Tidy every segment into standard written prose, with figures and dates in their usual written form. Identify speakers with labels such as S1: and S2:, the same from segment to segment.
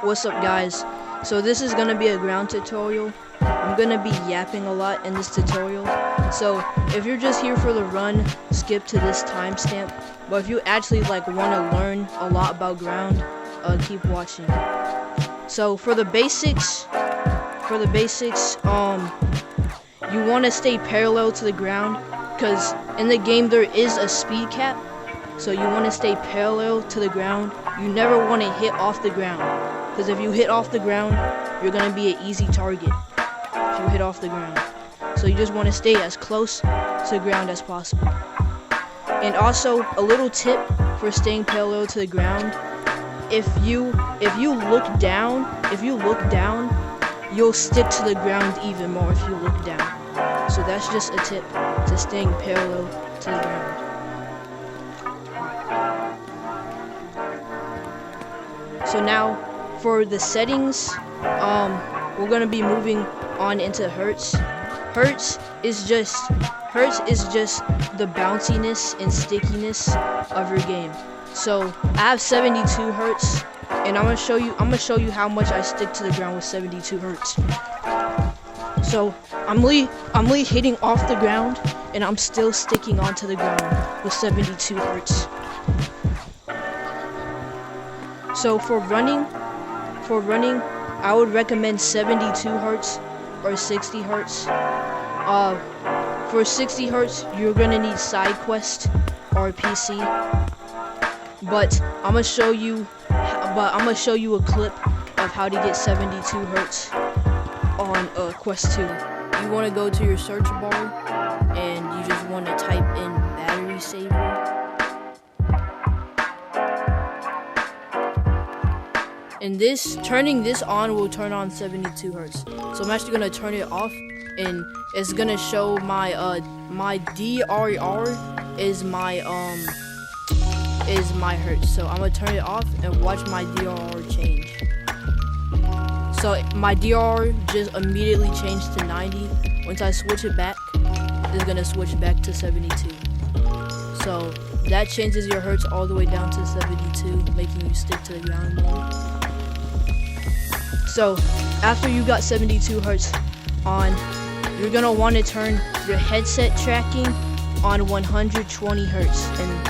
S1: What's up, guys? So this is gonna be a ground tutorial. I'm gonna be yapping a lot in this tutorial, so if you're just here for the run, skip to this timestamp. But if you actually want to learn a lot about ground, keep watching. So for the basics, you want to stay parallel to the ground, because in the game there is a speed cap. So you want to stay parallel to the ground. You never want to hit off the ground, because if you hit off the ground, you're going to be an easy target if you hit off the ground. So you just want to stay as close to the ground as possible. And also, a little tip for staying parallel to the ground: if you look down, you'll stick to the ground even more if you look down. So that's just a tip to staying parallel to the ground. So now, for the settings, we're gonna be moving on into hertz. Hertz is just the bounciness and stickiness of your game. So I have 72 hertz, and I'm gonna show you how much I stick to the ground with 72 hertz. So I'm really hitting off the ground, and I'm still sticking onto the ground with 72 hertz. So for running, I would recommend 72 hertz or 60 hertz. For 60 hertz, you're gonna need SideQuest or PC. But I'm gonna show you a clip of how to get 72 hertz on Quest 2. You want to go to your search bar and you just want to type in battery saver. And turning this on will turn on 72 hertz. So I'm actually gonna turn it off, and it's gonna show my my DRR is my hertz. So I'm gonna turn it off and watch my DRR change. So my DRR just immediately changed to 90. Once I switch it back, it's gonna switch back to 72. So that changes your hertz all the way down to 72, making you stick to the ground more. So after you got 72 hertz on, you're gonna want to turn your headset tracking on 120 hertz. And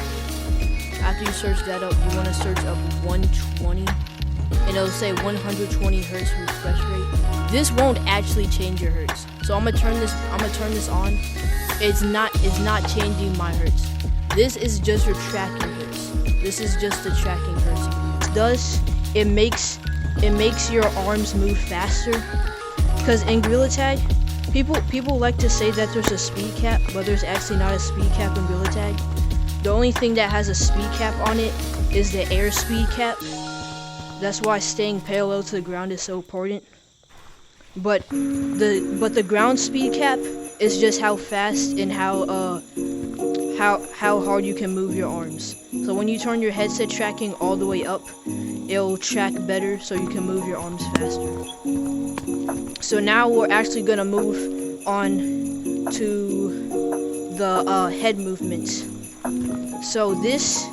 S1: after you search that up, you want to search up 120, and it'll say 120 hertz refresh rate. This won't actually change your hertz. So I'm gonna turn this on. It's not changing my hertz. This is just your tracking hertz. This is just the tracking hertz. It makes your arms move faster, because in Gorilla Tag, people like to say that there's a speed cap, but there's actually not a speed cap in Gorilla Tag. The only thing that has a speed cap on it is the air speed cap. That's why staying parallel to the ground is so important. But the ground speed cap is just how fast and how hard you can move your arms. So when you turn your headset tracking all the way up, it'll track better so you can move your arms faster. So now we're actually gonna move on to the head movements. So this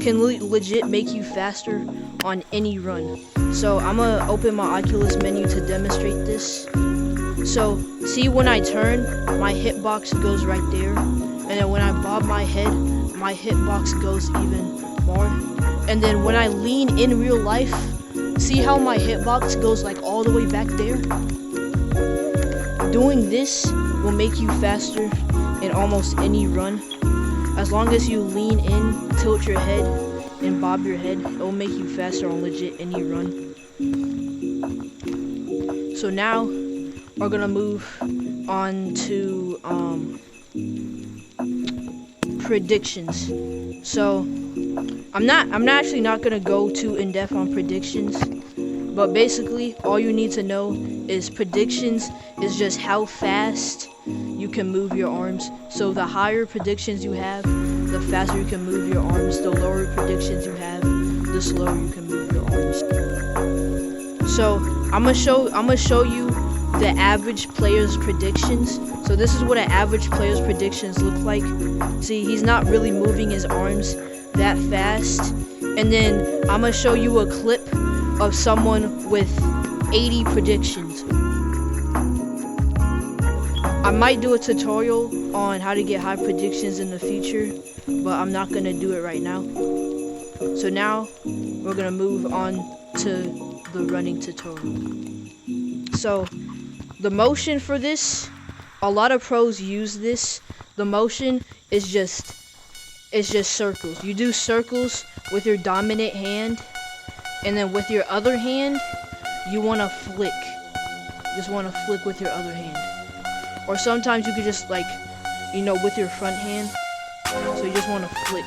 S1: can legit make you faster on any run. So I'm gonna open my Oculus menu to demonstrate this. So see, when I turn, my hitbox goes right there, and then when I bob my head, my hitbox goes even more. And then when I lean in real life, see how my hitbox goes like all the way back there? Doing this will make you faster in almost any run. As long as you lean in, tilt your head, and bob your head, it will make you faster on legit any run. So now we're gonna move on to predictions. So I'm actually not gonna go too in depth on predictions, but basically all you need to know is predictions is just how fast you can move your arms. So the higher predictions you have, the faster you can move your arms. The lower predictions you have, the slower you can move your arms. So I'm gonna show you the average player's predictions. So this is what an average player's predictions look like. See, he's not really moving his arms that fast. And then I'm gonna show you a clip of someone with 80 predictions. I might do a tutorial on how to get high predictions in the future, but I'm not gonna do it right now. So now we're gonna move on to the running tutorial. So the motion for this, a lot of pros use this. The motion is just circles. You do circles with your dominant hand, and then with your other hand, you wanna flick. Just wanna flick with your other hand. Or sometimes you could just with your front hand. So you just wanna flick.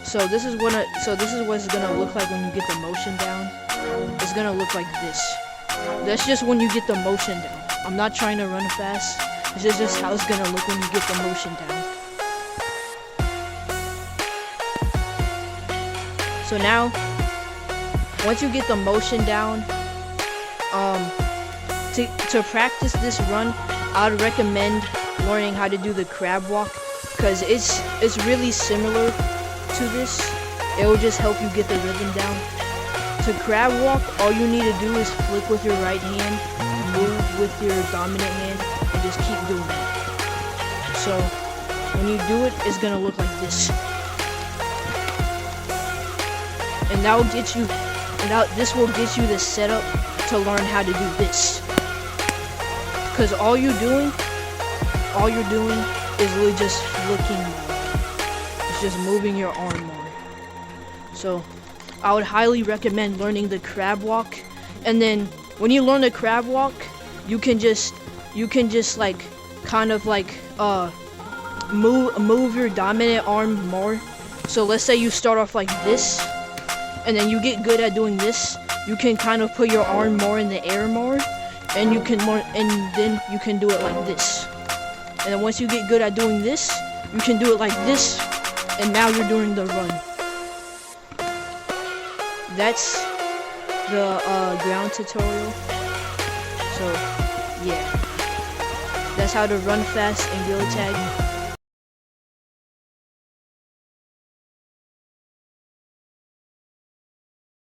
S1: So this is what it's gonna look like when you get the motion down. It's gonna look like this. That's just when you get the motion down. I'm not trying to run fast. This is just how it's gonna look when you get the motion down. So now, once you get the motion down, to practice this run, I would recommend learning how to do the crab walk, because it's really similar to this. It will just help you get the rhythm down. To crab walk, all you need to do is flick with your right hand, move with your dominant hand, and just keep doing it. So when you do it, it's gonna look like this. And that will get you, this will get you the setup to learn how to do this. Because all you're doing is really just flicking more. It's just moving your arm more. So I would highly recommend learning the crab walk. And then when you learn the crab walk, you can just move your dominant arm more. So let's say you start off like this, and then you get good at doing this. You can kind of put your arm more in the air more, and then you can do it like this. And then once you get good at doing this, you can do it like this, and now you're doing the run. That's the ground tutorial. So yeah, that's how to run fast in Gorilla Tag.